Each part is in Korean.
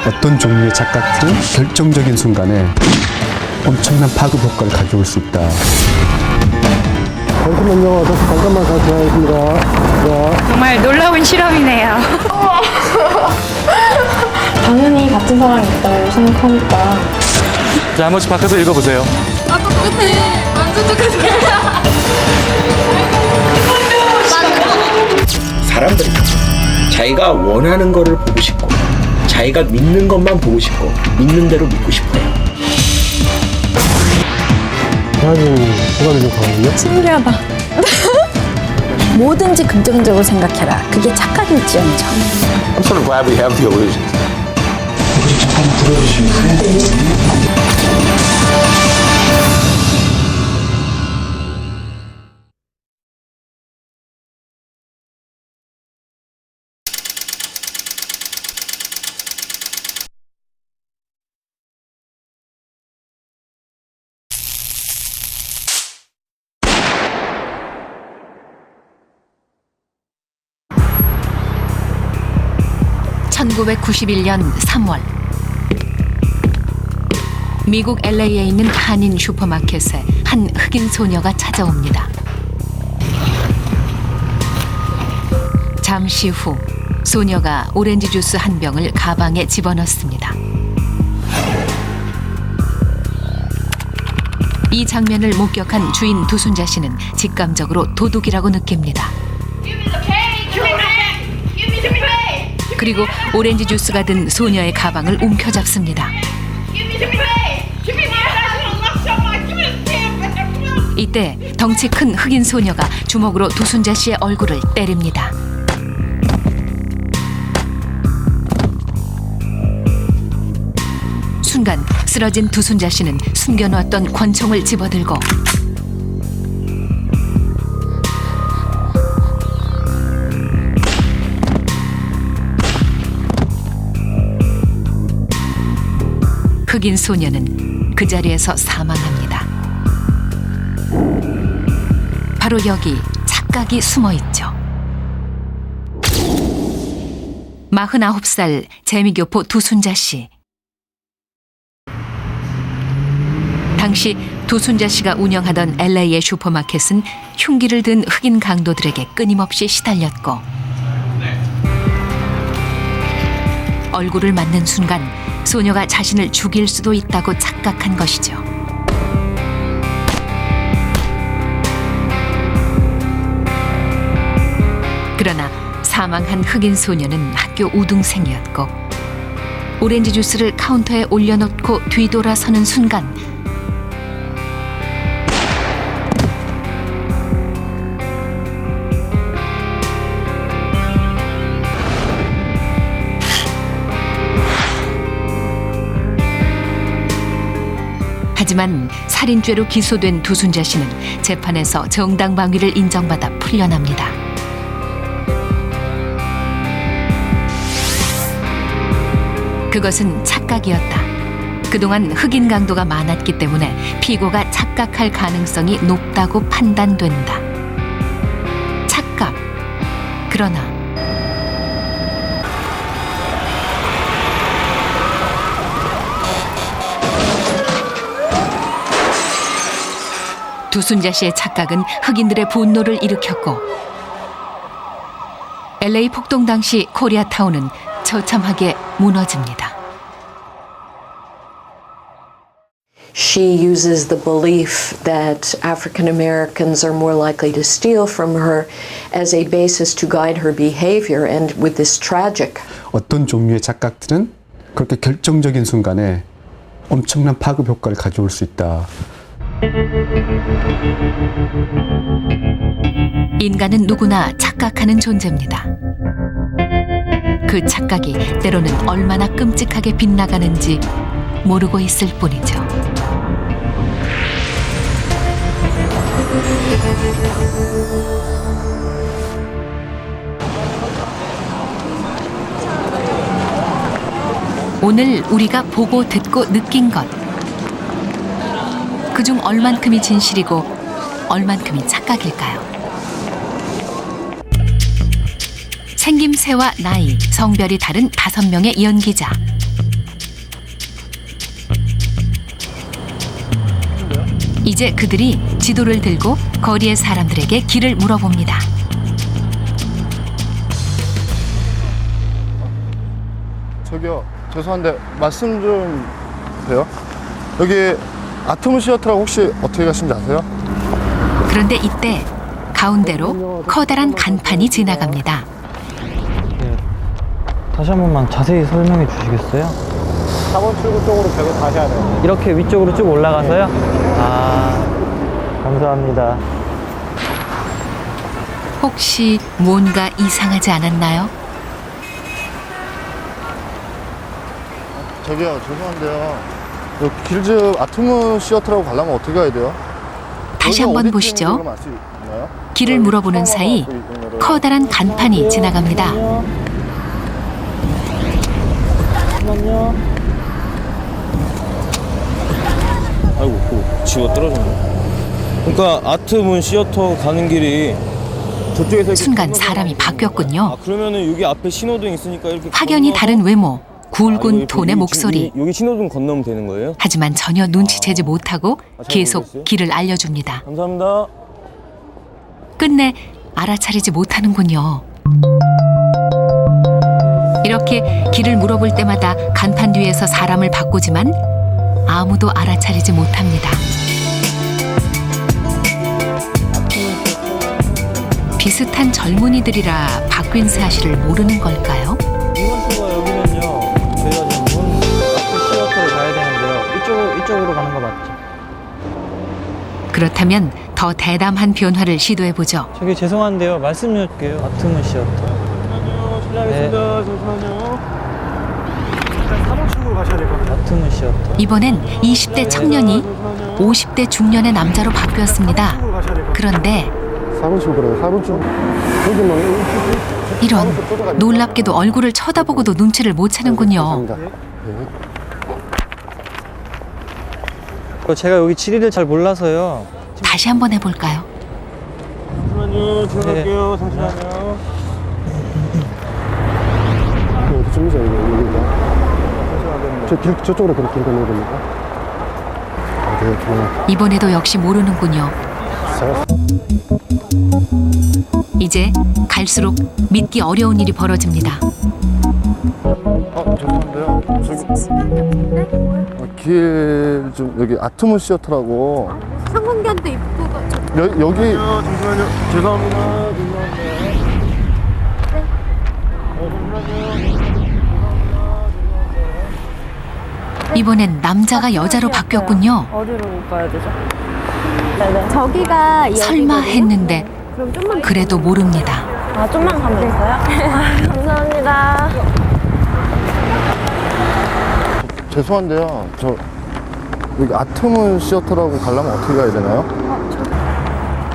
어떤 종류의 착각들은 결정적인 순간에 엄청난 파급 효과를 가져올 수 있다. 잠시만요. 잠깐만 다시 하겠습니다. 정말 놀라운 실험이네요. 당연히 같은 사람이 있다고 생각하니까. 자, 한 번씩 바꿔서 읽어보세요. 아, 똑같아. 완전 똑같아. 사람들은 자기가 원하는 거를 보고 싶고 자기가 믿는 것만 보고 싶고 믿는 대로 믿고 싶어요. 대한민국 소감이 좀 강하군요. 신기하다. 뭐든지 긍정적으로 생각해라. 그게 착각일지언정. I'm sort of glad we have the illusions. (1991년 3월) 미국 LA에 있는 한인 슈퍼마켓에 한 흑인 소녀가 찾아옵니다. 잠시 후 소녀가 오렌지 주스 한 병을 가방에 집어넣습니다. 이 장면을 목격한 주인 두순자 씨는 직감적으로 도둑이라고 느낍니다. 그리고 오렌지 주스가 든 소녀의 가방을 움켜잡습니다. 이때 덩치 큰 흑인 소녀가 주먹으로 두순자 씨의 얼굴을 때립니다. 순간 쓰러진 두순자 씨는 숨겨놓았던 권총을 집어들고 흑인 소녀는 그 자리에서 사망합니다. 바로 여기 착각이 숨어 있죠. 49살 재미교포 두순자 씨. 당시 두순자 씨가 운영하던 LA의 슈퍼마켓은 흉기를 든 흑인 강도들에게 끊임없이 시달렸고 얼굴을 맞는 순간 소녀가 자신을 죽일 수도 있다고 착각한 것이죠. 그러나 사망한 흑인 소녀는 학교 우등생이었고 오렌지 주스를 카운터에 올려놓고 뒤돌아서는 순간 하지만 살인죄로 기소된 두순자 씨는 재판에서 정당방위를 인정받아 풀려납니다. 그것은 착각이었다. 그동안 흑인 강도가 많았기 때문에 피고가 착각할 가능성이 높다고 판단된다. 착각. 그러나 두순자 씨의 착각은 흑인들의 분노를 일으켰고 LA 폭동 당시 코리아타운은 처참하게 무너집니다. She uses the belief that African Americans are more likely to steal from her as a basis to guide her behavior, and with this tragic. 어떤 종류의 착각들은 그렇게 결정적인 순간에 엄청난 파급 효과를 가져올 수 있다. 인간은 누구나 착각하는 존재입니다. 그 착각이 때로는 얼마나 끔찍하게 빗나가는지 모르고 있을 뿐이죠. 오늘 우리가 보고 듣고 느낀 것, 그중 얼만큼이 진실이고 얼만큼이 착각일까요? 생김새와 나이, 성별이 다른 5명의 연기자. 이제 그들이 지도를 들고 거리의 사람들에게 길을 물어봅니다. 저기요, 죄송한데 말씀 좀 돼요? 여기 아트문 시어터라고 혹시 어떻게 가신지 아세요? 그런데 이때 가운데로 커다란 간판이 지나갑니다. 네. 다시 한 번만 자세히 설명해 주시겠어요? 4번 출구 쪽으로 계속 가셔야 돼요. 이렇게 위쪽으로 쭉 올라가서요? 아, 감사합니다. 혹시 뭔가 이상하지 않았나요? 저기요, 죄송한데요. 여기 길즈 아트문 시어터라고 가려면 어떻게 가야 돼요? 다시 여기가 한번 어디쯤인지 보시죠. 그럼 알수 있나요? 길을 물어보는 사이 커다란 간판이 지나갑니다. 잠깐만요. 아이고, 지가 떨어졌네. 그러니까 아트문 시어터 가는 길이 저쪽에서 이렇게 순간 건너서 사람이 가는 바뀌었군요. 거예요. 아, 그러면은 여기 앞에 신호등 있으니까 이렇게 확연히 건너서- 다른 외모, 아, 굵은 이거 톤의 목소리. 여기 신호등 건너면 되는 거예요? 하지만 전혀 눈치채지 못하고 잘 계속 모르겠어요. 길을 알려줍니다. 감사합니다. 끝내 알아차리지 못하는군요. 이렇게 길을 물어볼 때마다 간판 뒤에서 사람을 바꾸지만 아무도 알아차리지 못합니다. 비슷한 젊은이들이라 박균세 아씨를 모르는 걸까요? 이번 주가 여기면요. 저희가 지금 문 앞에 시어터를 가야 되는데요. 이쪽으로 가는 거 맞죠? 그렇다면 더 대담한 변화를 시도해보죠. 저기 죄송한데요. 말씀 좀 드릴게요. 아트문 시어터. 잠시만요. 실례하겠습니다. 잠시만요. 4번 출구로 가셔야 될 것 같아요. 아트문 시어터. 이번엔 20대 청년이 50대 중년의 남자로 바뀌었습니다. 그런데 4번 출구래요. 4번 출구. 여기만 이런, 놀랍게도 얼굴을 쳐다보고도 눈치를 못 채는군요. 제가 여기 지리를 잘 몰라서요. 다시 한번 해볼까요? 잠시만요. 들어갈게요. 잠시만요. 어디쯤이죠, 여기가? 저쪽으로 그렇게 길 건너야 됩니까? 이번에도 역시 모르는군요. 이제 갈수록 믿기 어려운 일이 벌어집니다. 죄송한데요. 길 좀 여기 아트문 시어터라고. 상관계한테 입구가 여기 잠시만요. 죄송합니다. 이번엔 남자가 여자로 바뀌었군요. 어디로 가야 되죠? 저기가 설마 했는데 그럼 좀만 그래도 모릅니다. 아, 좀만 가면 될까요? 아, 감사합니다. 죄송한데요. 저 여기 아트문 시어터라고 가려면 어떻게 가야 되나요?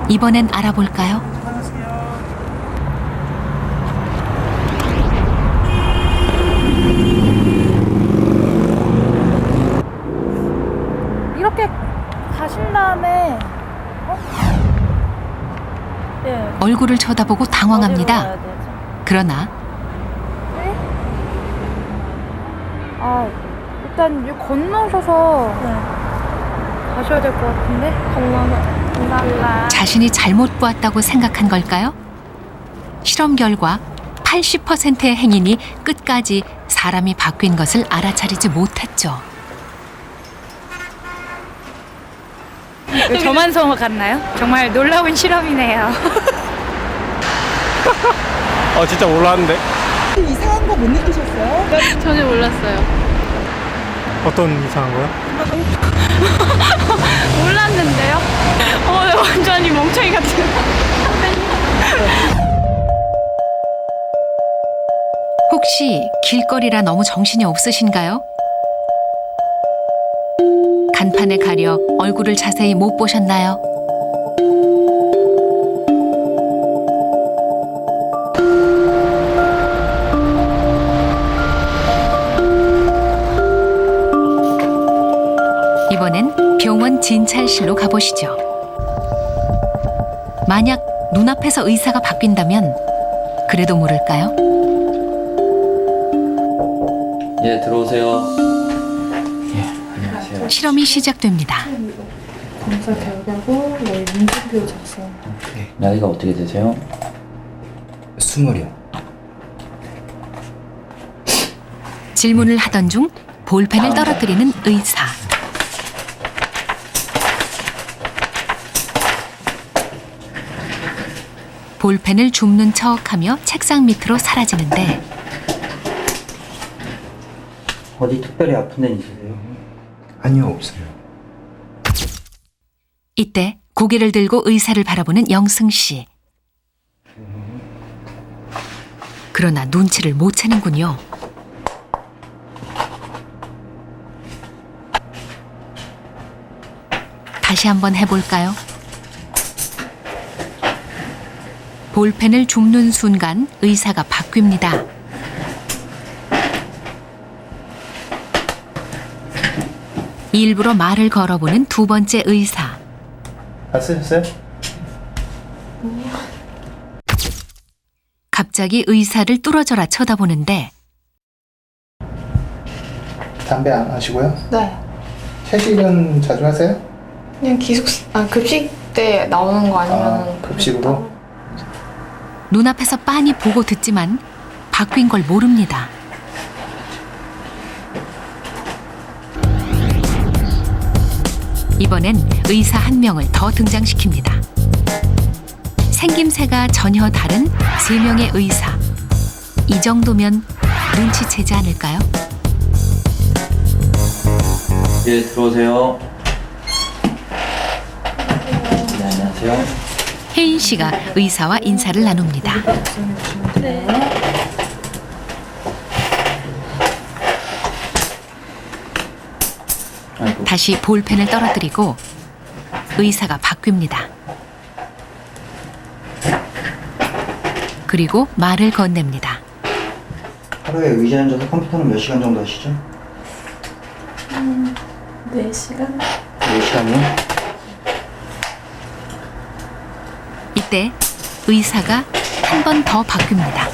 이번엔 알아볼까요? 이렇게 가신 다음에 네. 얼굴을 쳐다보고 당황합니다. 그러나 일단 이 건너셔서 가셔야 될 것 같은데. 감사합니다. 자신이 잘못 보았다고 생각한 걸까요? 실험 결과 80%의 행인이 끝까지 사람이 바뀐 것을 알아차리지 못했죠. 저만 성우 같나요? 정말 놀라운 실험이네요. 진짜 몰랐는데. 이상한 거 못 느끼셨어요? 전혀 몰랐어요. 어떤 이상한 거요? 몰랐는데요? 완전히 멍청이 같은. 혹시 길거리라 너무 정신이 없으신가요? 간판에 가려 얼굴을 자세히 못 보셨나요? 이번엔 병원 진찰실로 가보시죠. 만약 눈앞에서 의사가 바뀐다면 그래도 모를까요? 예, 들어오세요. 실험이 시작됩니다. 검사 결과고 내일 문제표 작성. 나이가 어떻게 되세요? 20이요. 질문을 하던 중 볼펜을 떨어뜨리는 의사. 볼펜을 줍는 척하며 책상 밑으로 사라지는데 어디 특별히 아픈 데는 있으세요? 아니요, 없어요. 이때 고개를 들고 의사를 바라보는 영승 씨. 그러나 눈치를 못 채는군요. 다시 한번 해볼까요? 볼펜을 줍는 순간 의사가 바뀝니다. 일부러 말을 걸어보는 두 번째 의사. 다 쓰셨어요? 갑자기 의사를 뚫어져라 쳐다보는데 담배 안 하시고요? 네. 채식은 자주 하세요? 그냥 급식 때 나오는 거 아니면 급식으로? 눈앞에서 빤히 보고 듣지만 바뀐 걸 모릅니다. 이번엔 의사 한 명을 더 등장시킵니다. 생김새가 전혀 다른 3명의 의사. 이 정도면 눈치채지 않을까요? 예, 들어오세요. 네, 안녕하세요. 혜인 씨가 의사와 인사를 나눕니다. 네. 다시 볼펜을 떨어뜨리고 의사가 바뀝니다. 그리고 말을 건넵니다. 하루에 의자에 앉아서 컴퓨터는 몇 시간 정도 하시죠? 4시간? 4시간이요? 이때 의사가 한 번 더 바뀝니다.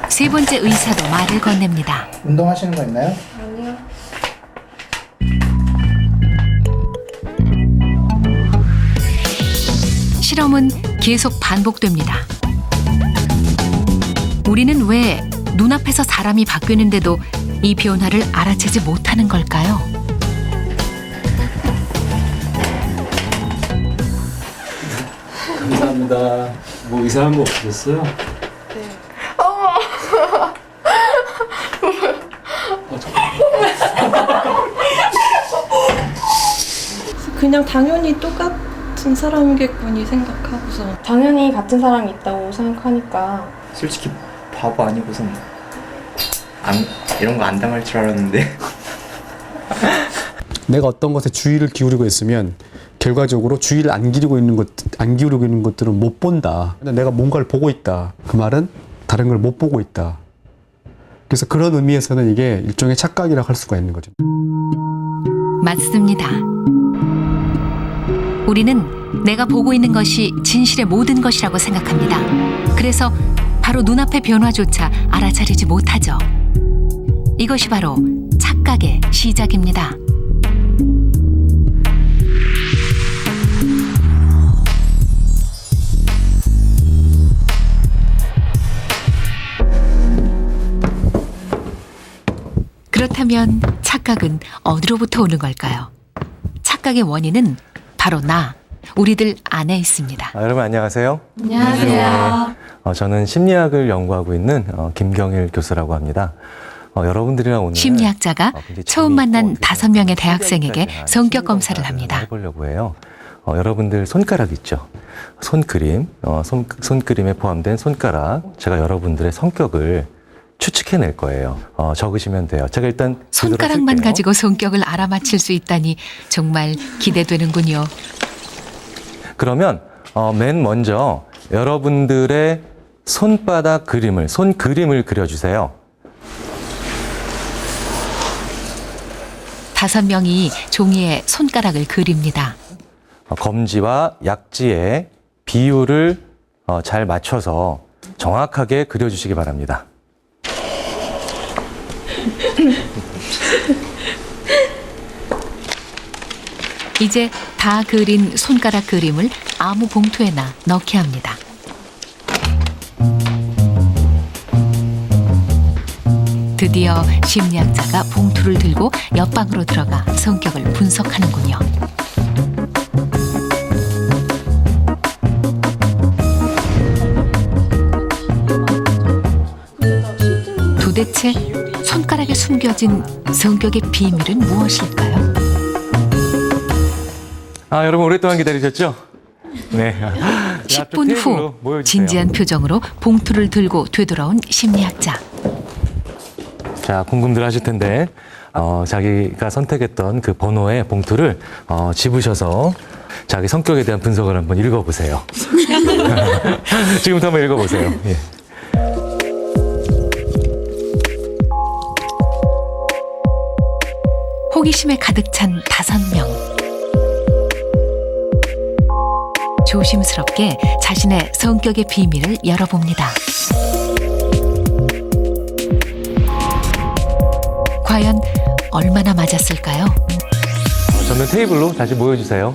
세 번째 의사도 말을 건넵니다. 운동하시는 거 있나요? 아니요. 실험은 계속 반복됩니다. 우리는 왜 눈앞에서 사람이 바뀌는데도 이 변화를 알아채지 못하는 걸까요? 감사합니다. 뭐 이상한 거 없으셨어요? 그냥 당연히 똑같은 사람이겠거니 생각하고서 당연히 같은 사람이 있다고 생각하니까. 솔직히 바보 아니고선 이런 거 안 당할 줄 알았는데. 내가 어떤 것에 주의를 기울이고 있으면 결과적으로 주의를 안 기울이고 있는 것들은 못 본다. 내가 뭔가를 보고 있다. 그 말은 다른 걸 못 보고 있다. 그래서 그런 의미에서는 이게 일종의 착각이라고 할 수가 있는 거죠. 맞습니다. 우리는 내가 보고 있는 것이 진실의 모든 것이라고 생각합니다. 그래서 바로 눈앞의 변화조차 알아차리지 못하죠. 이것이 바로 착각의 시작입니다. 그렇다면 착각은 어디로부터 오는 걸까요? 착각의 원인은 바로 우리들 안에 있습니다. 여러분 안녕하세요. 안녕하세요. 저는 심리학을 연구하고 있는 김경일 교수라고 합니다. 여러분들이랑 오늘 심리학자가 처음 만난 5명의 대학생에게 성격 검사를 합니다. 해보려고 해요. 여러분들 손가락 있죠? 손그림, 손그림에 포함된 손가락. 제가 여러분들의 성격을 추측해낼 거예요. 적으시면 돼요. 제가 일단 손가락만 가지고 성격을 알아맞힐 수 있다니 정말 기대되는군요. 그러면 맨 먼저 여러분들의 손바닥 그림을, 손그림을 그려주세요. 5명이 종이에 손가락을 그립니다. 검지와 약지의 비율을 잘 맞춰서 정확하게 그려주시기 바랍니다. 이제 다 그린 손가락 그림을 아무 봉투에나 넣게 합니다. 드디어 심리학자가 봉투를 들고 옆방으로 들어가 성격을 분석하는군요. 도대체 손가락에 숨겨진 성격의 비밀은 무엇일까요? 여러분 오랫동안 기다리셨죠? 네. 10분 후 진지한 표정으로 봉투를 들고 되돌아온 심리학자. 자, 궁금들 하실 텐데 자기가 선택했던 그 번호의 봉투를 집으셔서 자기 성격에 대한 분석을 한번 읽어보세요. 지금부터 한번 읽어보세요. 예. 호기심에 가득 찬 5명. 조심스럽게 자신의 성격의 비밀을 열어봅니다. 과연 얼마나 맞았을까요? 저는 테이블로 다시 모여주세요.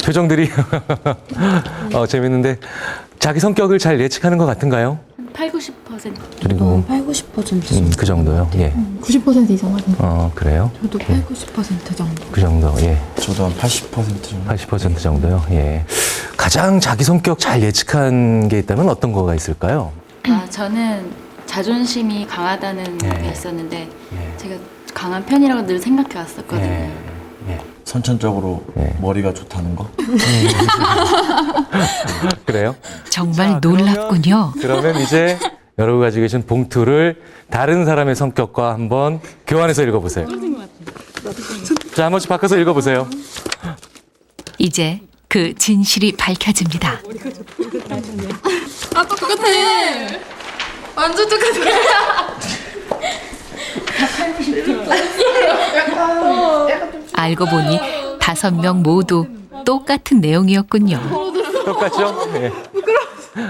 표정들이 재밌는데 자기 성격을 잘 예측하는 것 같은가요? 80-90%. 그리고 80-90%. 그 정도요. 예. 90% 이상 하던데. 그래요? 저도 80-90% 정도. 그 정도. 예. 저도 한 80% 정도. 80% 정도요. 예. 가장 자기 성격 잘 예측한 게 있다면 어떤 거가 있을까요? 저는 자존심이 강하다는 게 있었는데 제가 강한 편이라고 늘 생각해 왔었거든요. 선천적으로 머리가 좋다는 거? 그래요? 정말 놀랍군요. 그러면 이제 여러분 가지고 계신 봉투를 다른 사람의 성격과 한번 교환해서 읽어보세요. 자, 한 번씩 바꿔서 읽어보세요. 이제 그 진실이 밝혀집니다. 아, 똑같아. 완전 똑같아. 알고 보니 5명 모두 똑같은 내용이었군요. 똑같죠? 예.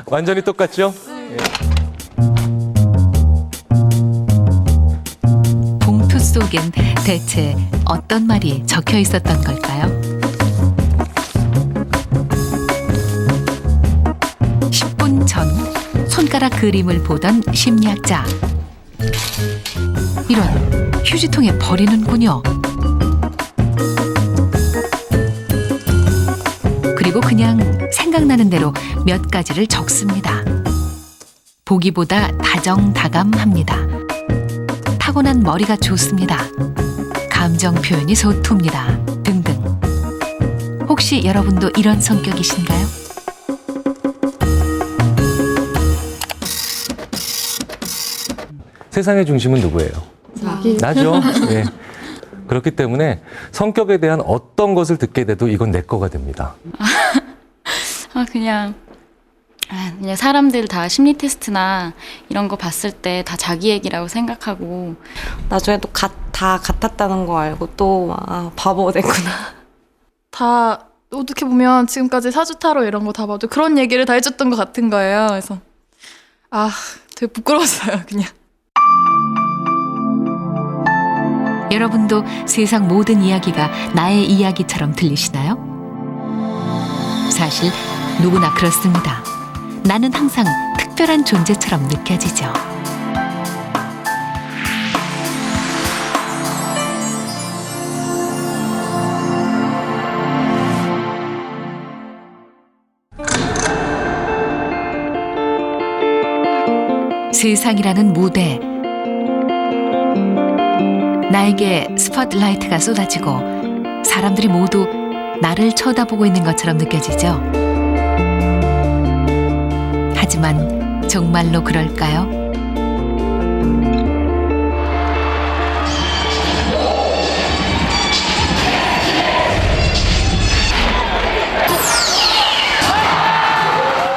완전히 똑같죠? 봉투 속엔 대체 어떤 말이 적혀 있었던 걸까요? 10분 전 손가락 그림을 보던 심리학자. 이런, 휴지통에 버리는군요. 그리고 그냥 생각나는 대로 몇 가지를 적습니다. 보기보다 다정다감합니다. 타고난 머리가 좋습니다. 감정 표현이 소투입니다. 등등. 혹시 여러분도 이런 성격이신가요? 세상의 중심은 누구예요? 나죠. 예. 그렇기 때문에 성격에 대한 어떤 것을 듣게 돼도 이건 내 거가 됩니다. 그냥 사람들 다 심리 테스트나 이런 거 봤을 때 다 자기 얘기라고 생각하고 나중에 또 다 같았다는 거 알고 또 바보 됐구나. 다 어떻게 보면 지금까지 사주타로 이런 거 다 봐도 그런 얘기를 다 해줬던 것 같은 거예요. 그래서 되게 부끄러웠어요, 그냥. 여러분도 세상 모든 이야기가 나의 이야기처럼 들리시나요? 사실 누구나 그렇습니다. 나는 항상 특별한 존재처럼 느껴지죠. 세상이라는 무대. 나에게 스포트라이트가 쏟아지고 사람들이 모두 나를 쳐다보고 있는 것처럼 느껴지죠. 하지만 정말로 그럴까요?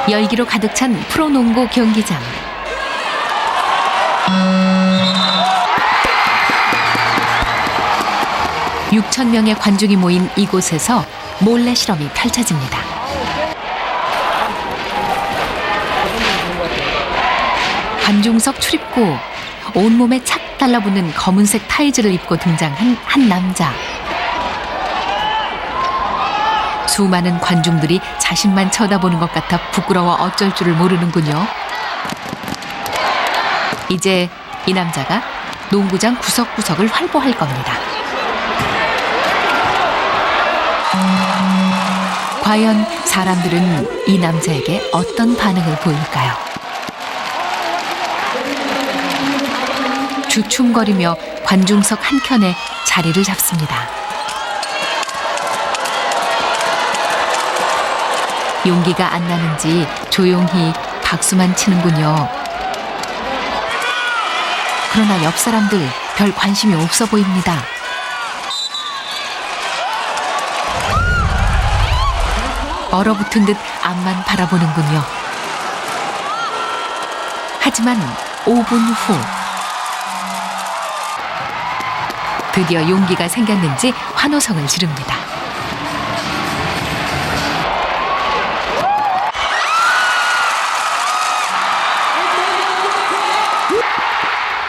열기로 가득 찬 프로농구 경기장. (6천) 명의 관중이 모인 이곳에서 몰래 실험이 펼쳐집니다. 관중석 출입구, 온몸에 착 달라붙는 검은색 타이즈를 입고 등장한 한 남자. 수많은 관중들이 자신만 쳐다보는 것 같아 부끄러워 어쩔 줄을 모르는군요. 이제 이 남자가 농구장 구석구석을 활보할 겁니다. 과연 사람들은 이 남자에게 어떤 반응을 보일까요? 주춤거리며 관중석 한켠에 자리를 잡습니다. 용기가 안 나는지 조용히 박수만 치는군요. 그러나 옆 사람들 별 관심이 없어 보입니다. 얼어붙은 듯 앞만 바라보는군요. 하지만 5분 후 드디어 용기가 생겼는지 환호성을 지릅니다.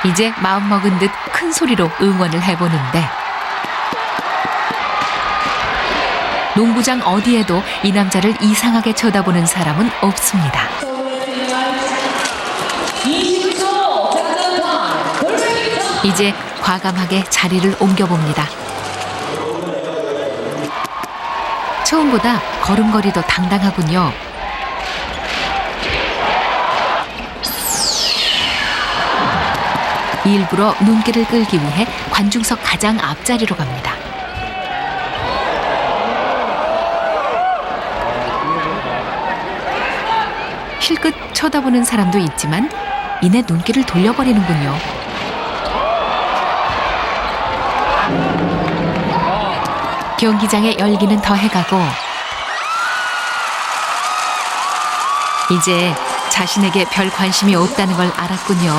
이제 마음먹은 듯 큰 소리로 응원을 해보는데 농구장 어디에도 이 남자를 이상하게 쳐다보는 사람은 없습니다. 이제 과감하게 자리를 옮겨봅니다. 처음보다 걸음걸이도 당당하군요. 일부러 눈길을 끌기 위해 관중석 가장 앞자리로 갑니다. 힐끗 쳐다보는 사람도 있지만 이내 눈길을 돌려버리는군요. 경기장의 열기는 더해가고 이제 자신에게 별 관심이 없다는 걸 알았군요.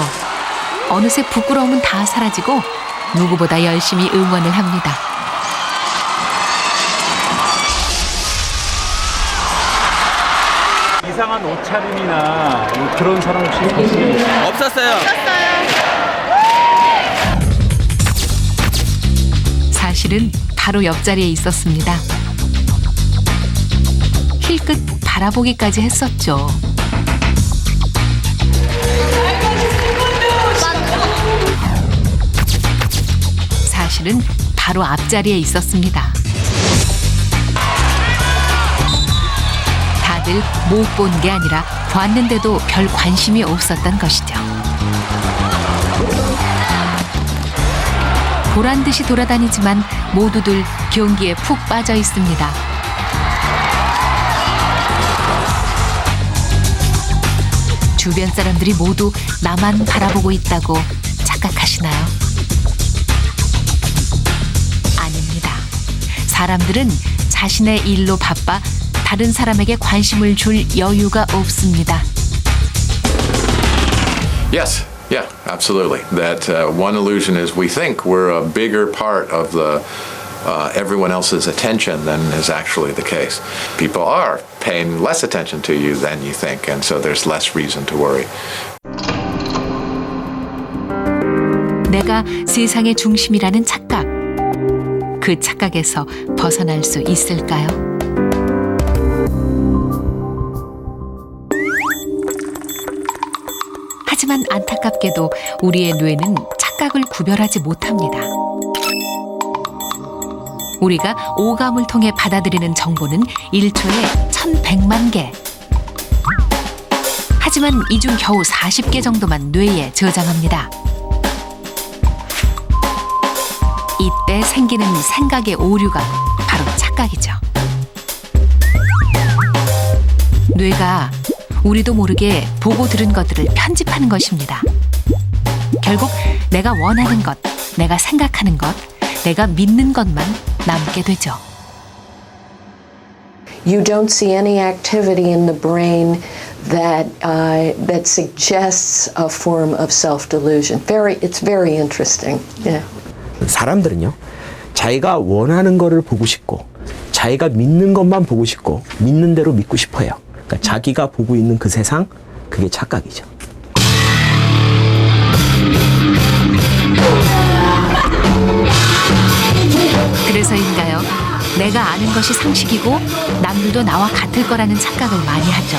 어느새 부끄러움은 다 사라지고 누구보다 열심히 응원을 합니다. 이상한 옷차림이나 뭐 그런 사람 혹시 있으세요? 없었어요. 사실은 바로 옆자리에 있었습니다. 힐끗 바라보기까지 했었죠. 사실은 바로 앞자리에 있었습니다. 다들 못 본 게 아니라 봤는데도 별 관심이 없었던 것이죠. 보란 듯이 돌아다니지만 모두들 경기에 푹 빠져 있습니다. 주변 사람들이 모두 나만 바라보고 있다고 착각하시나요? 아닙니다. 사람들은 자신의 일로 바빠 다른 사람에게 관심을 줄 여유가 없습니다. Yes, yeah, absolutely. That one illusion is we think we're a bigger part of the everyone else's attention than is actually the case. People are paying less attention to you than you think, and so there's less reason to worry. 내가 세상의 중심이라는 착각. 그 착각에서 벗어날 수 있을까요? 하지만 안타깝게도 우리의 뇌는 착각을 구별하지 못합니다. 우리가 오감을 통해 받아들이는 정보는 1초에 1100만 개. 하지만 이 중 겨우 40개 정도만 뇌에 저장합니다. 이때 생기는 생각의 오류가 바로 착각이죠. 뇌가 우리도 모르게 보고 들은 것들을 편집하는 것입니다. 결국 내가 원하는 것, 내가 생각하는 것, 내가 믿는 것만 남게 되죠. You don't see any activity in the brain that suggests a form of self-delusion. It's very interesting. Yeah. 사람들은요, 자기가 원하는 거를 보고 싶고, 자기가 믿는 것만 보고 싶고, 믿는 대로 믿고 싶어요. 그러니까 자기가 보고 있는 그 세상, 그게 착각이죠. 그래서인가요? 내가 아는 것이 상식이고 남들도 나와 같을 거라는 착각을 많이 하죠.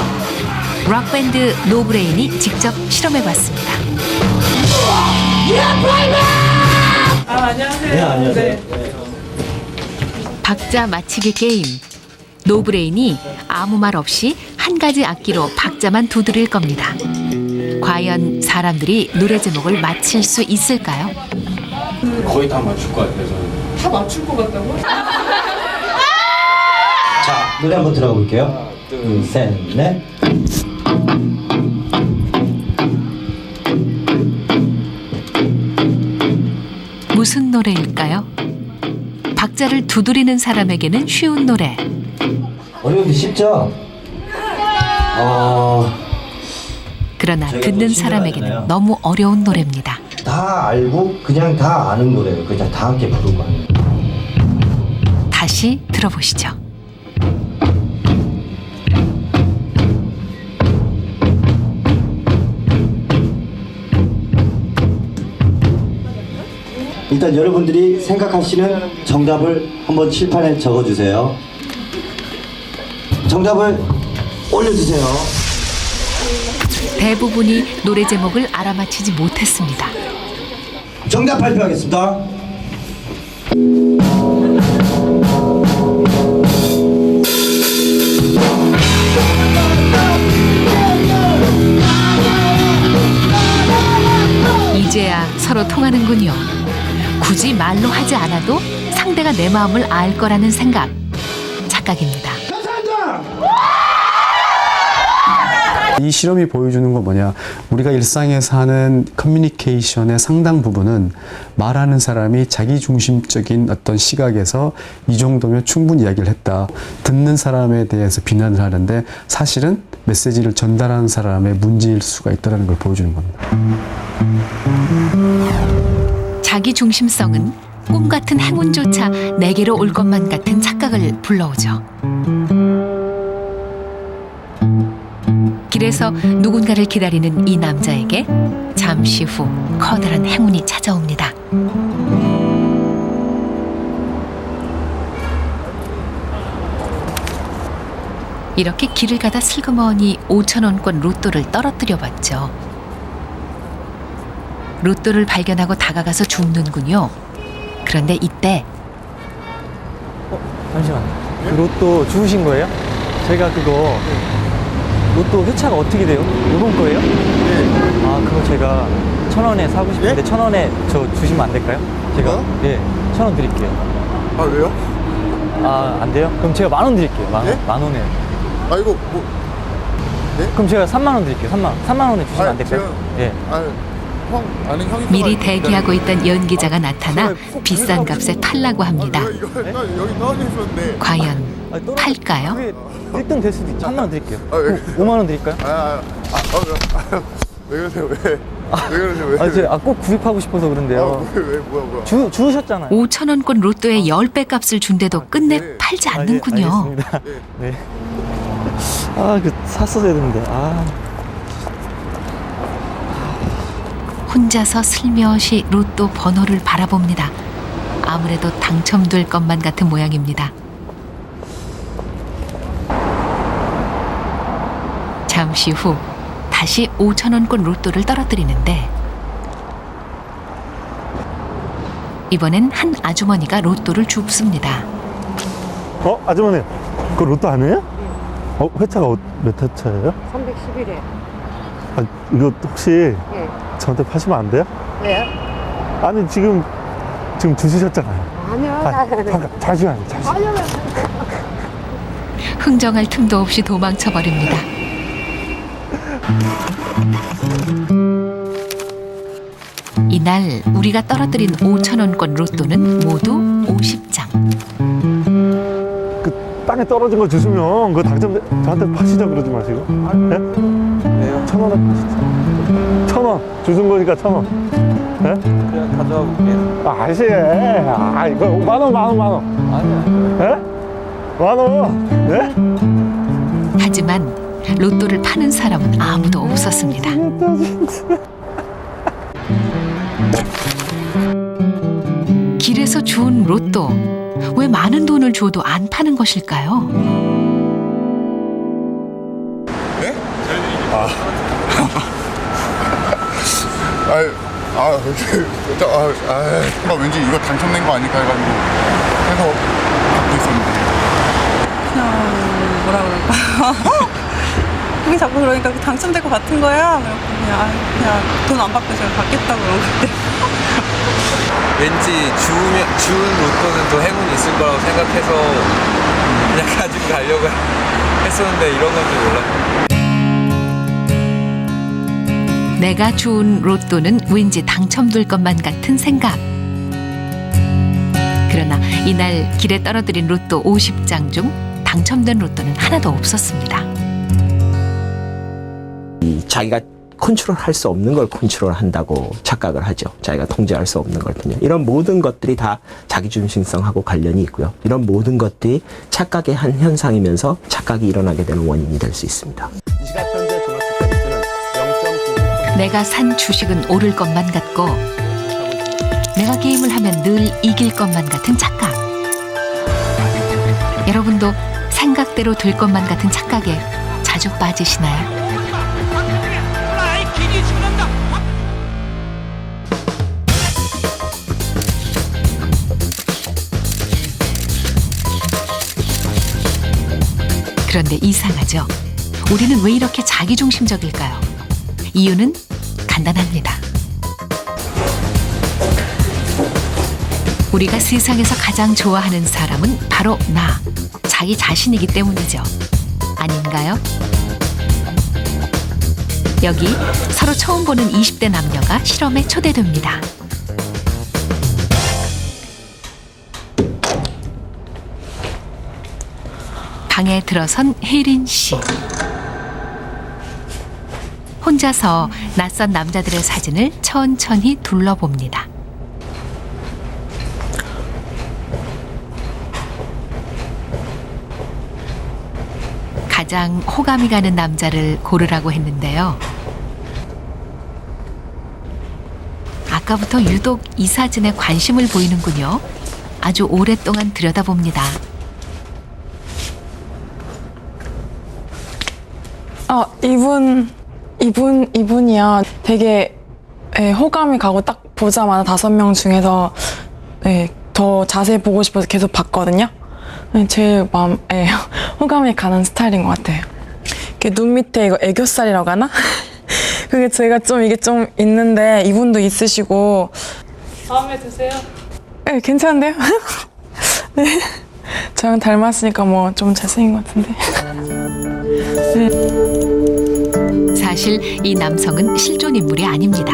록밴드 노브레인이 직접 실험해봤습니다. 안녕하세요. 네, 안녕하세요. 박자 맞히기 게임. 노브레인이 아무 말 없이 한 가지 악기로 박자만 두드릴 겁니다. 과연 사람들이 노래 제목을 맞힐 수 있을까요? 거의 다 맞출 것 같아요. 저는. 다 맞출 것 같다고? 자, 노래 한번 들어가 볼게요. 둘, 셋, 넷. 무슨 노래일까요? 박자를 두드리는 사람에게는 쉬운 노래. 어려운데 쉽죠? 그러나 제가 듣는 뭐 사람에게는 친구잖아요. 너무 어려운 노래입니다. 다 알고 그냥 다 아는 노래예요. 그냥 다 함께 부르고 하는. 다시 들어보시죠. 일단 여러분들이 생각하시는 정답을 한번 칠판에 적어주세요. 정답을 올려주세요. 대부분이 노래 제목을 알아맞히지 못했습니다. 정답 발표하겠습니다. 이제야 서로 통하는군요. 굳이 말로 하지 않아도 상대가 내 마음을 알 거라는 생각. 착각입니다. 이 실험이 보여주는 건 뭐냐, 우리가 일상에서 하는 커뮤니케이션의 상당 부분은 말하는 사람이 자기중심적인 어떤 시각에서 이 정도면 충분히 이야기를 했다, 듣는 사람에 대해서 비난을 하는데 사실은 메시지를 전달하는 사람의 문제일 수가 있다는 걸 보여주는 겁니다. 자기 중심성은 꿈 같은 행운조차 내게로 올 것만 같은 착각을 불러오죠. 길에서 누군가를 기다리는 이 남자에게 잠시 후 커다란 행운이 찾아옵니다. 이렇게 길을 가다 슬그머니 5,000원권 로또를 떨어뜨려 봤죠. 로또를 발견하고 다가가서 줍는군요. 그런데 이때 잠시만요. 그 로또 주우신 거예요? 제가 그거 로또 회차가 어떻게 돼요? 이번 거예요? 네. 아, 그거 제가 1,000원에 사고 싶은데 1,000원에 저 주시면 안 될까요? 제가 예, 1,000원 드릴게요. 아, 왜요? 아, 안 돼요? 그럼 제가 10,000원 드릴게요. 만 원에. 아, 이거 뭐. 그럼 제가 3만 원 드릴게요. 3만 원에 주시면 안 될까요? 예. 형, 아는 형이 미리 대기하고 있던 연기자가 나타나 비싼 값에 팔라고 합니다. 여기 떨어져 있었는데. 과연 팔까요? 1등 될 수도 있죠. 3만 원 드릴게요. 5만 원 드릴까요? 왜 그러세요? 왜 그러세요? 제가 꼭 구입하고 싶어서 그런데요. 뭐야. 주우셨잖아요. 5,000원권 로또의 10배 값을 준데도 끝내 팔지 않는군요. 알겠습니다. 네. 아, 샀어야 되는데. 혼자서 슬며시 로또 번호를 바라봅니다. 아무래도 당첨될 것만 같은 모양입니다. 잠시 후 다시 5,000원권 로또를 떨어뜨리는데 이번엔 한 아주머니가 로또를 줍습니다. 아주머니, 그거 로또 아니에요? 회차가 몇 회차예요? 311회. 이거 혹시 저한테 파시면 안 돼요? 왜요? 아니, 지금 주시셨잖아요. 아니요. 잠시만요. 흥정할 틈도 없이 도망쳐버립니다. 이날 우리가 떨어뜨린 5,000원권 로또는 모두 50장. 땅에 떨어진 거 주시면 그거 당첨 저한테 파시자 그러지 마시고. 네? 왜요? 1,000원에 파시죠. 1,000원 주신 거니까 1,000원. 네? 그냥 가져와 볼게요. 아씨, 이거 만 원. 아니요. 네? 만 원. 네? 하지만 로또를 파는 사람은 아무도 없었습니다. 길에서 주운 로또. 왜 많은 돈을 줘도 안 파는 것일까요? 네? 왠지 이거 당첨된 거 아닐까 해가지고 해서 갖고 있었는데. 그냥 뭐라 그럴까? 그게 자꾸 그러니까 당첨될 것 같은 거야. 그냥 돈 안 받고 제가 받겠다고 그러고 그때. 왠지 주운 로또는 또 행운이 있을 거라고 생각해서 그냥 가지고 가려고 했었는데 이런 건 줄 몰랐어요. 내가 주운 로또는 왠지 당첨될 것만 같은 생각. 그러나 이날 길에 떨어뜨린 로또 50장 중 당첨된 로또는 하나도 없었습니다. 자기가 컨트롤할 수 없는 걸 컨트롤한다고 착각을 하죠. 자기가 통제할 수 없는 것들요. 이런 모든 것들이 다 자기중심성하고 관련이 있고요. 이런 모든 것들이 착각의 한 현상이면서 착각이 일어나게 되는 원인이 될 수 있습니다. 내가 산 주식은 오를 것만 같고 내가 게임을 하면 늘 이길 것만 같은 착각. 여러분도 생각대로 될 것만 같은 착각에 자주 빠지시나요? 그런데 이상하죠? 우리는 왜 이렇게 자기중심적일까요? 이유는 간단합니다. 우리가 세상에서 가장 좋아하는 사람은 바로 나, 자기 자신이기 때문이죠. 아닌가요? 여기 서로 처음 보는 20대 남녀가 실험에 초대됩니다. 방에 들어선 혜린 씨. 혼자서 낯선 남자들의 사진을 천천히 둘러봅니다. 가장 호감이 가는 남자를 고르라고 했는데요. 아까부터 유독 이 사진에 관심을 보이는군요. 아주 오랫동안 들여다봅니다. 이분이야. 되게 호감이 가고 딱 보자마자 5명 중에서 더 자세히 보고 싶어서 계속 봤거든요. 제일 마음에 호감이 가는 스타일인 것 같아요. 이렇게 눈 밑에 이거 애교살이라고 하나? 그게 제가 이게 좀 있는데 이분도 있으시고. 마음에 드세요? 네, 괜찮은데요? 네. 저랑 닮았으니까 뭐 좀 잘생긴 것 같은데. 네. 사실 이 남성은 실존 인물이 아닙니다.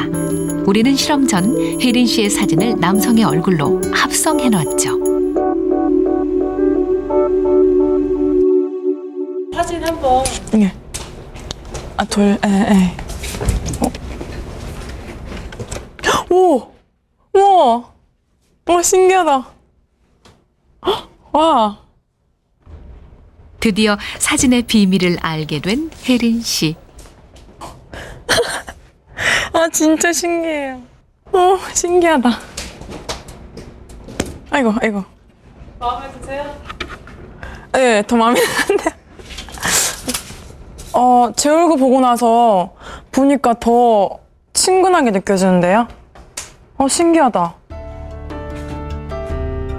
우리는 실험 전 혜린 씨의 사진을 남성의 얼굴로 합성해 놨죠. 사진 한번. 네. 오! 우와! 와, 신기하다. 와! 드디어 사진의 비밀을 알게 된 혜린 씨. 아, 진짜 신기해요. 신기하다. 아이고. 마음에 드세요? 네, 더 마음에 드는데. 제 얼굴 보고 나서 보니까 더 친근하게 느껴지는데요? 신기하다.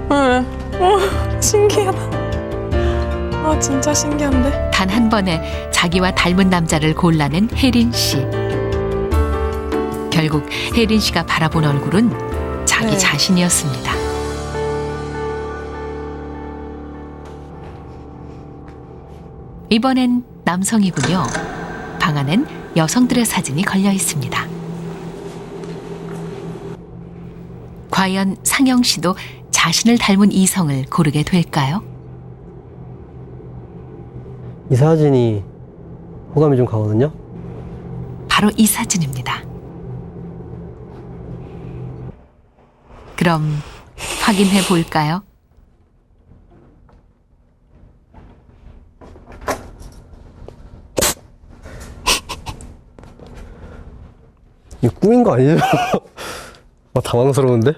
네. 신기하다. 진짜 신기한데? 단 한 번에 자기와 닮은 남자를 골라낸 혜린 씨. 결국 혜린 씨가 바라본 얼굴은 자기 자신이었습니다. 이번엔 남성이군요. 방 안엔 여성들의 사진이 걸려 있습니다. 과연 상영 씨도 자신을 닮은 이성을 고르게 될까요? 이 사진이 호감이 좀 가거든요. 바로 이 사진입니다. 그럼 확인해 볼까요? 이거 꿈인 거 아니에요? 당황스러운데?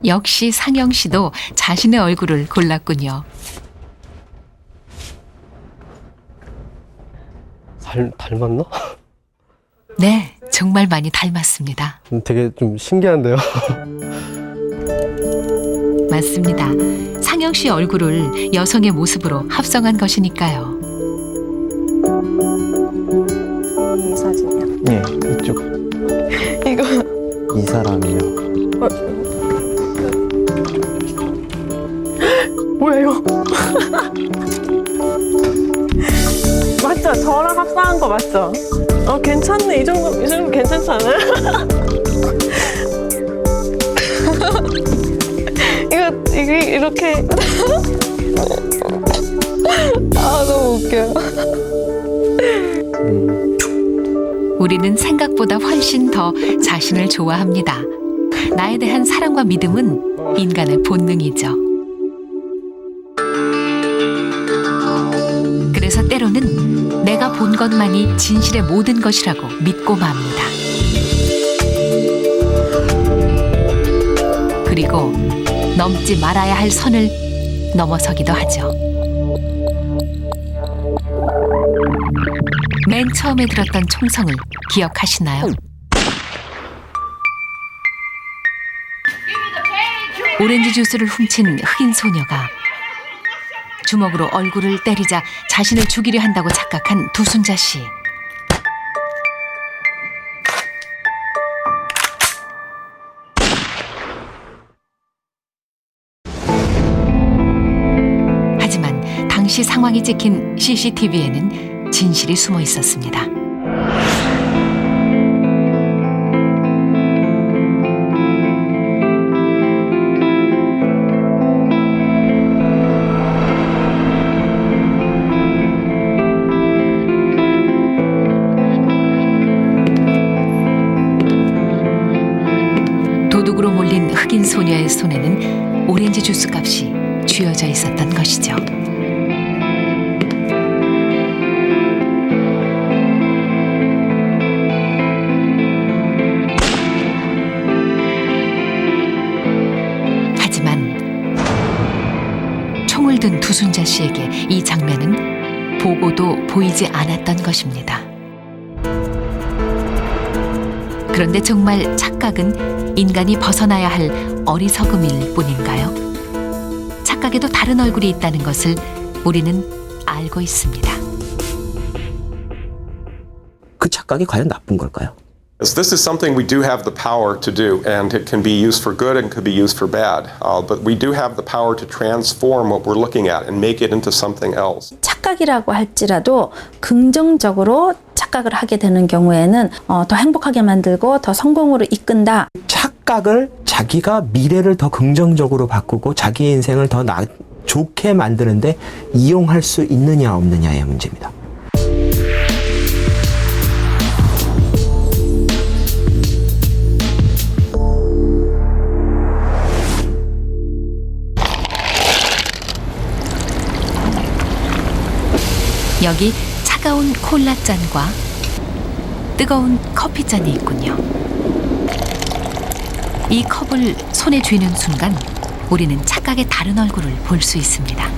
역시 상영 씨도 자신의 얼굴을 골랐군요. 닮았나? 네, 정말 많이 닮았습니다. 되게 좀 신기한데요? 맞습니다. 상영 씨 얼굴을 여성의 모습으로 합성한 것이니까요. 이 사진이요? 네, 이쪽. 이거 이 사람이요. 뭐야 이거? 맞죠? 저랑 합성한 거 맞죠? 괜찮네. 이 정도 괜찮지 않아요? 이거 이렇게 너무 웃겨요. 우리는 생각보다 훨씬 더 자신을 좋아합니다. 나에 대한 사랑과 믿음은 인간의 본능이죠. 그래서 때로는 내가 본 것만이 진실의 모든 것이라고 믿고 맙니다. 그리고 넘지 말아야 할 선을 넘어서기도 하죠. 맨 처음에 들었던 총성을 기억하시나요? 오렌지 주스를 훔친 흑인 소녀가 주먹으로 얼굴을 때리자 자신을 죽이려 한다고 착각한 두순자 씨. 하지만 당시 상황이 찍힌 CCTV에는 진실이 숨어 있었습니다. 도둑으로 몰린 흑인 소녀의 손에는 오렌지 주스 값이 쥐어져 있었던 것이죠. 하지만 총을 든 두순자 씨에게 이 장면은 보고도 보이지 않았던 것입니다. 그런데 정말 착각은 인간이 벗어나야 할 어리석음일 뿐인가요? 착각에도 다른 얼굴이 있다는 것을 우리는 알고 있습니다. 그 착각이 과연 나쁜 걸까요? This is something we do have the power to do, and it can be used for good and could be used for bad. But we do have the power to transform what we're looking at and make it into something else. 착각이라고 할지라도 긍정적으로 착각을 하게 되는 경우에는 더 행복하게 만들고 더 성공으로 이끈다. 착각을 자기가 미래를 더 긍정적으로 바꾸고 자기 인생을 더 좋게 만드는데 이용할 수 있느냐 없느냐의 문제입니다. 여기 차가운 콜라잔과 뜨거운 커피잔이 있군요. 이 컵을 손에 쥐는 순간 우리는 착각의 다른 얼굴을 볼 수 있습니다.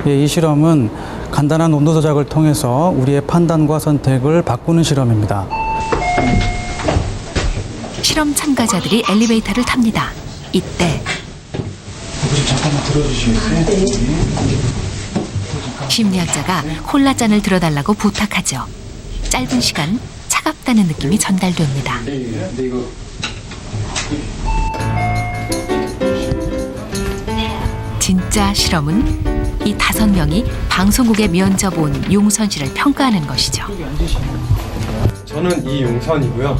예, 이 실험은 간단한 온도 조작을 통해서 우리의 판단과 선택을 바꾸는 실험입니다. 실험 참가자들이 엘리베이터를 탑니다. 이때 잠깐만 들어주시겠어요? 심리학자가 콜라잔을 들어달라고 부탁하죠. 짧은 시간 차갑다는 느낌이 전달됩니다. 진짜 실험은 이 5명이 방송국에 면접 온 용선 씨를 평가하는 것이죠. 저는 이용선이고요.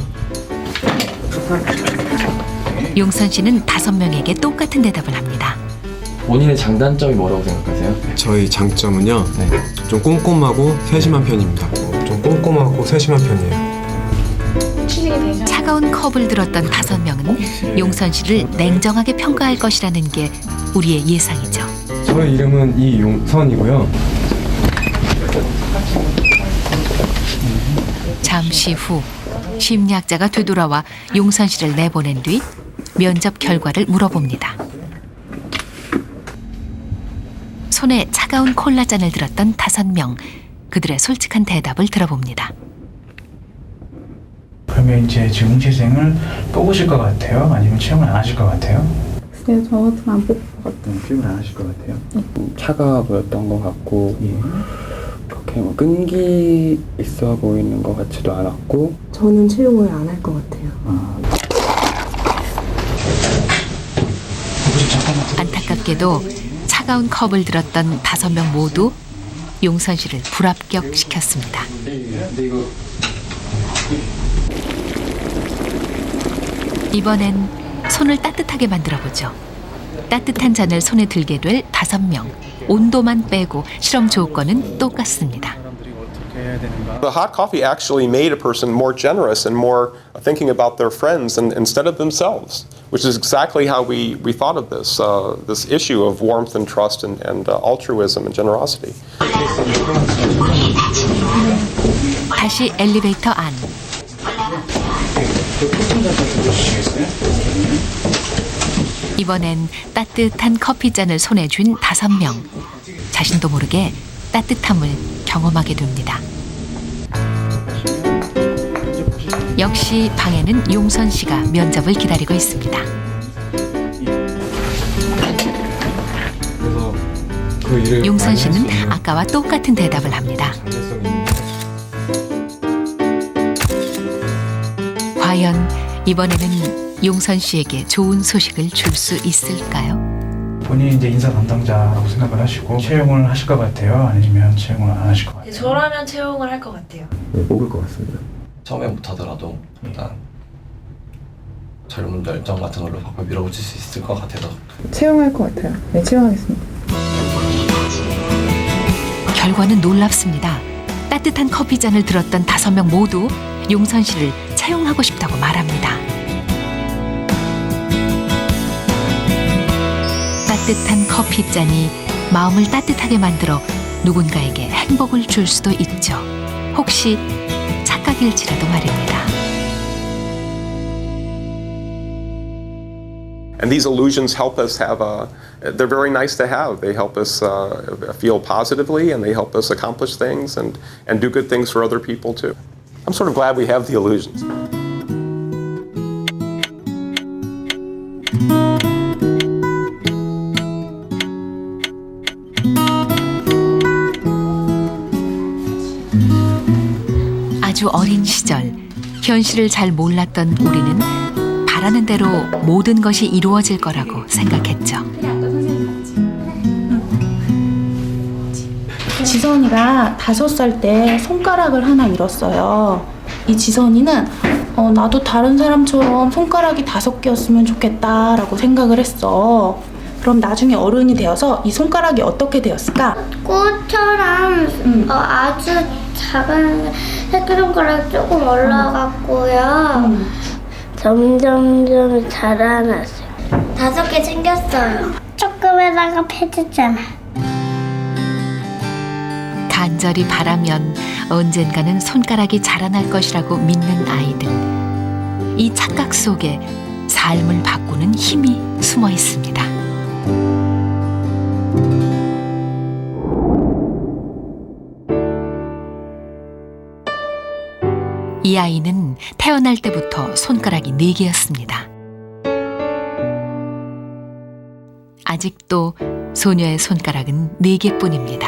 용선 씨는 5명에게 똑같은 대답을 합니다. 본인의 장단점이 뭐라고 생각하세요? 저희 장점은요. 좀 꼼꼼하고 세심한 편입니다. 좀 꼼꼼하고 세심한 편이에요. 차가운 컵을 들었던 5명은 용선 씨를 냉정하게 평가할 것이라는 게 우리의 예상이죠. 저의 이름은 이용선이고요. 잠시 후 심리학자가 되돌아와 용선 씨를 내보낸 뒤 면접 결과를 물어봅니다. 손에 차가운 콜라잔을 들었던 5명, 그들의 솔직한 대답을 들어봅니다. 그러면 이제 지금 응시생을 뽑으실 것 같아요? 아니면 채용을 안 하실 것 같아요? 네, 저 같으면 안 뽑을 것 같아요. 채용을 안 하실 것 같아요? 차가워 보였던 것 같고 그렇게 뭐 끈기 있어 보이는 것 같지도 않았고 저는 채용을 안 할 것 같아요. 안타깝게도 차가운 컵을 들었던 5명 모두 용선 씨를 불합격시켰습니다. 이번엔 손을 따뜻하게 만들어보죠. 따뜻한 잔을 손에 들게 될 5명. 온도만 빼고 실험 조건은 똑같습니다. The hot coffee actually made a person more generous and more thinking about their friends instead of themselves, which is exactly how we thought of this issue of warmth and trust and altruism and generosity. 다시 엘리베이터 안. 이번엔 따뜻한 커피잔을 손에 쥔 5명. 자신도 모르게 따뜻함을 경험하게 됩니다. 역시 방에는 용선 씨가 면접을 기다리고 있습니다. 용선 씨는 아까와 똑같은 대답을 합니다. 과연 이번에는 용선 씨에게 좋은 소식을 줄 수 있을까요? 본인이 이제 인사 담당자라고 생각을 하시고 채용을 하실 것 같아요? 아니면 채용을 안 하실 것 같아요? 저라면 채용을 할 것 같아요. 네, 뽑을 것 같습니다. 처음에 못하더라도 일단 젊은 열정 같은 걸로 바꿔 밀어붙일 수 있을 것 같아서 채용할 것 같아요. 네, 채용하겠습니다. 결과는 놀랍습니다. 따뜻한 커피잔을 들었던 5명 모두 용선 씨를 채용하고 싶다고 말합니다. 따뜻한 커피잔이 마음을 따뜻하게 만들어 누군가에게 행복을 줄 수도 있죠. 혹시 착각일지라도 말입니다. And these illusions help us they're very nice to have. They help us feel positively and they help us accomplish things and do good things for other people too. I'm sort of glad we have the illusions. 아주 어린 시절 현실을 잘 몰랐던 우리는 바라는 대로 모든 것이 이루어질 거라고 생각했죠. 지선이가 5살 때 손가락을 하나 잃었어요. 이 지선이는 나도 다른 사람처럼 손가락이 5개였으면 좋겠다라고 생각을 했어. 그럼 나중에 어른이 되어서 이 손가락이 어떻게 되었을까? 꽃처럼 아주 작은 새끼손가락 조금 올라갔고요. 점점 자라났어요. 5개 생겼어요. 조금에다가 패졌잖아. 간절히 바라면 언젠가는 손가락이 자라날 것이라고 믿는 아이들. 이 착각 속에 삶을 바꾸는 힘이 숨어 있습니다. 이 아이는 태어날 때부터 손가락이 4개였습니다. 아직도 소녀의 손가락은 4개뿐입니다.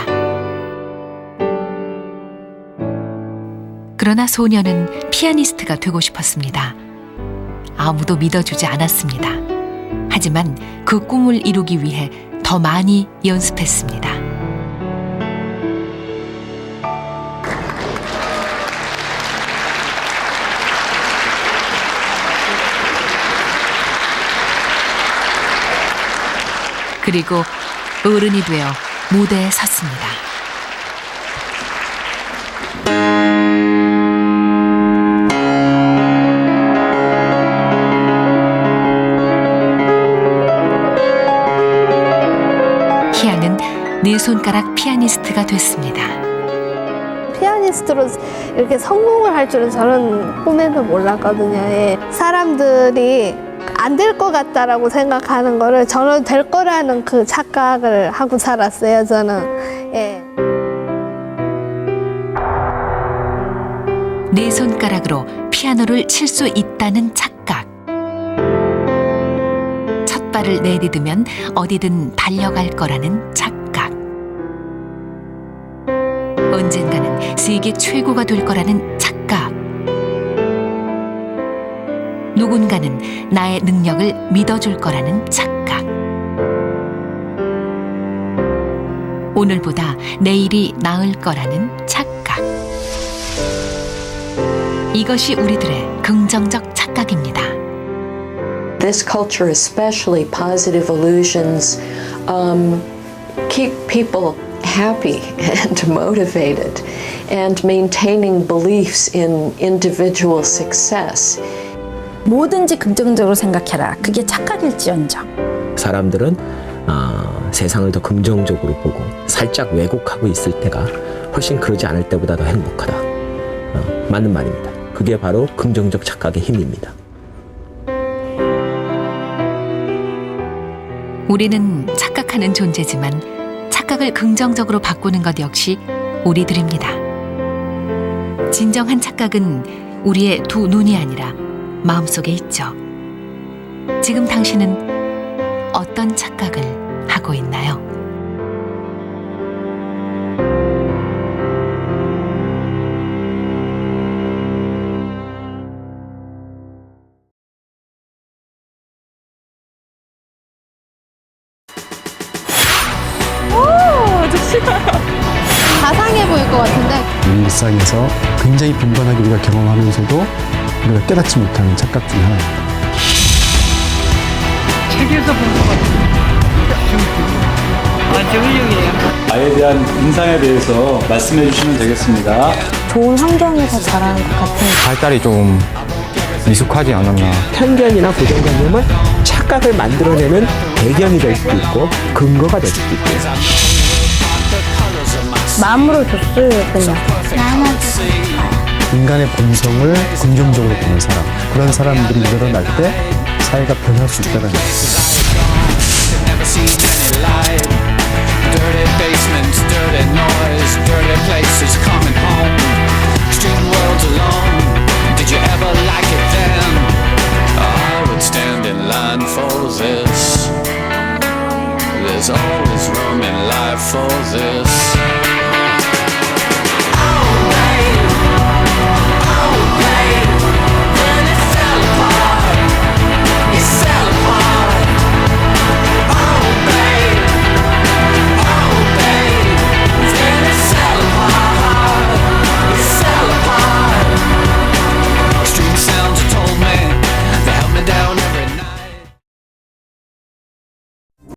그러나 소녀는 피아니스트가 되고 싶었습니다. 아무도 믿어주지 않았습니다. 하지만 그 꿈을 이루기 위해 더 많이 연습했습니다. 그리고 어른이 되어 무대에 섰습니다. 희아는 4손가락 피아니스트가 됐습니다. 피아니스트로 이렇게 성공을 할 줄은 저는 꿈에도 몰랐거든요. 예. 사람들이 안 될 것 같다라고 생각하는 거를 저는 될 거라는 그 착각을 하고 살았어요. 저는. 예. 네 손가락으로 피아노를 칠 수 있다는 착각. 첫 발을 내디디면 어디든 달려갈 거라는 착각. 언젠가는 세계 최고가 될 거라는 착각. 누군가는 나의 능력을 믿어줄 거라는 착각. 오늘보다 내일이 나을 거라는 착각. 이것이 우리들의 긍정적 착각입니다. This culture, especially positive illusions, keep people happy and motivated and maintaining beliefs in individual success. 뭐든지 긍정적으로 생각해라. 그게 착각일지언정. 사람들은 세상을 더 긍정적으로 보고 살짝 왜곡하고 있을 때가 훨씬 그러지 않을 때보다 더 행복하다. 맞는 말입니다. 그게 바로 긍정적 착각의 힘입니다. 우리는 착각하는 존재지만 착각을 긍정적으로 바꾸는 것 역시 우리들입니다. 진정한 착각은 우리의 두 눈이 아니라 마음속에 있죠. 지금 당신은 어떤 착각을 하고 있나요? 자상해 보일 것 같은데. 일상에서 굉장히 빈번하게 우리가 경험하면서도 우리가 깨닫지 못하는 착각 중에 하나입니다. 책에서 본 것 같아요. 정의용이에요. 아이에 대한 인상에 대해서 말씀해 주시면 되겠습니다. 좋은 환경에서 자라는 것 같은. 발달이 좀 미숙하지 않았나. 편견이나 고정관념은 착각을 만들어내는 배경이 될 수도 있고 근거가 될 수도 있고요. 마음으로 줬어요, 그냥. 인간의 본성을 긍정적으로 보는 사람, 그런 사람들이 늘어날 때 사회가 변할 수 있다는 거죠. Dirty basements, dirty noise, dirty places coming home. Extreme worlds alone. Did you ever like it then? I would stand in line for this. There's always room in life for this.